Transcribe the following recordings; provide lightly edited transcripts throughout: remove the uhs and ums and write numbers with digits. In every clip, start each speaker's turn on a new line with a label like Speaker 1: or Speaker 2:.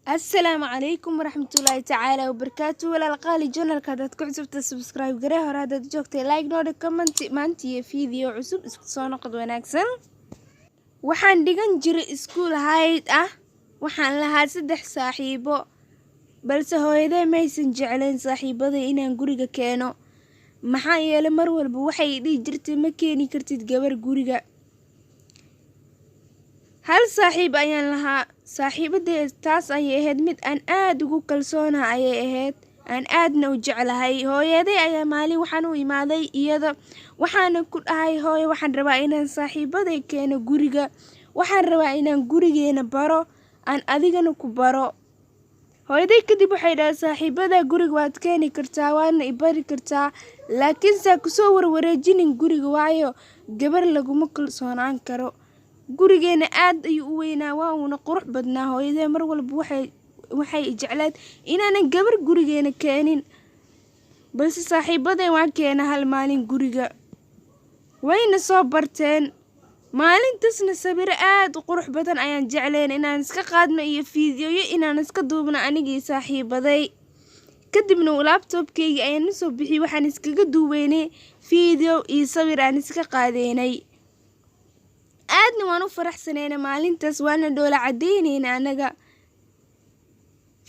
Speaker 1: السلام عليكم ورحمة الله تعالى وبركاته. ولا القالي جنرال كادت كعسبت سبسكرايب قريه هذا جوجتي لايك نود كومنت مانتي فيديو عسب اسku soo noqod wanaagsan. waxaan dhigan jiray iskuul hayd waxaan lahaa 3 saaxiibo balse hooyaday ma aysan jecleen saaxiibada inaan guriga keeno maxaa yeelay mar walba waxay dhigi jirtay ma keeni kartid gabar guriga. hal saaxiib ayaan lahaa saaxiibadii taas ay ahayd mid aan aad ugu kalsoonahay ayay ahayd aan aadna u jeclahay. hooyaday ayaa maalin waxaan u imaaday iyada waxaan ku dhahay hooyo waxaan rabaa inaan saaxiibaday keeno guriga waxaan rabaa inaan gurigeena baro aan adigana ku baro. hooyaday kadib waxay dhahay saaxiibada guriga waad keeni kartaa waana i bari kartaa laakiin saa ku soo warwareejinin guriga waayo gabar laguma kalsoonaan karo. gurigeena aad ayuu u weynaa waana qurux badnaa. hooyaday mar walba waxay jeclayd inaan gabar gurigeena keenin balse saaxiibaday waan keenay hal maalin guriga wayna soo barteen. maalintaasna sawir aad u qurux badan ayaan jecleen inaan iska qaadno iyo fiidiyoyo inaan iska duubno anigii saaxiibaday. kadibna laptopkayga ayaan soo bixiyay waxaan iskaga duubeynay fiidiyo iyo sawir aan iska qaadeynay. aadna waan u faraxsanaynay maalintaas waana dhoola cadeynayna anaga.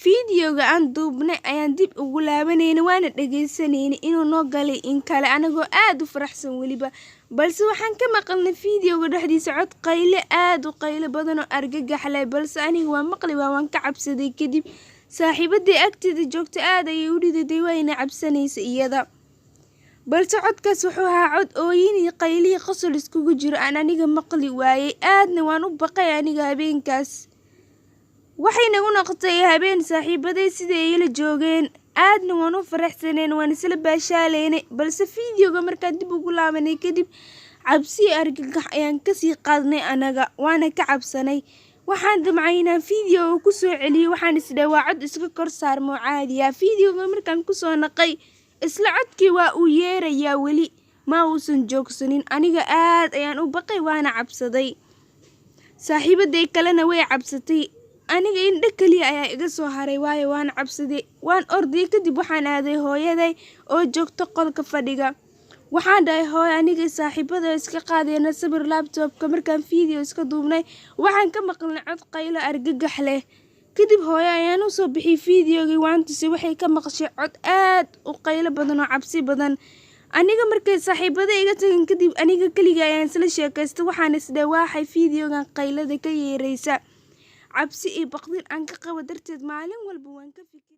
Speaker 1: fiidiyoga aan duubnay ayaan dib ugu laabanayna waana dhageysanaynay inuu noo galay in kale anagoo aad u faraxsan waliba balse waxaan ka maqalnay fiidiyoga dhexdiisa cod qayle aad u qayle badan oo argagax leh balse aniga waa maqli waan ka cabsaday. kadib saaxiibadii agteeda joogtay aad ayay u dhididay wayna cabsanaysa iyada balse codkaas wuxuu ahaa cod ooyin iyo qayliyo qosol iskugu jiro aan aniga maqli waayay. aadna waan u baqay aniga habeenkaas waxayna u noqotay habeen saaxiibaday sidii ay la joogeen aadna waan u faraxsaneen waan isla baashaaleynay balse fiidiyoga markaan dib ugu laabanay kadib cabsi argagax ayaan kasii qaadnay anaga waana ka cabsanay. waxaan damcay inaan fiidiyoga ku soo celiyo waxaan isdhahay waa cod iska kor saarmo caadiya. fiidiyoga markaan ku soo naqay isla codkii waa uu yeerayaa weli ma uusan joogsanin. aniga aad ayaan u baqay waana cabsaday saaxiibaday kalena way cabsatay aniga indha kaliya ayaa iga soo haray waayo waan cabsaday waan orday. kadib waxaan aaday hooyaday oo joogto qolka fadhiga waxaan dhahay hooyo aniga saaxiibada iska qaadayna sawir laptopka markaan fiidiyo iska duubnay waxaan ka maqlay cod qaylo argagax leh. kadib hooyo ayaan u soo bixiyay fiidiyogii waan tusay waxay ka maqashay cod aad u qaylo badan oo cabsi badan. aniga markay saaxiibada iga tageen kadib aniga kaliya ayaan isla sheekaystay waxaan isdhahay waxay fiidiyogan qaylada ka yeeraysa cabsi iyo baqdin aan ka qabo darteed maalin walba waan ka fikiray.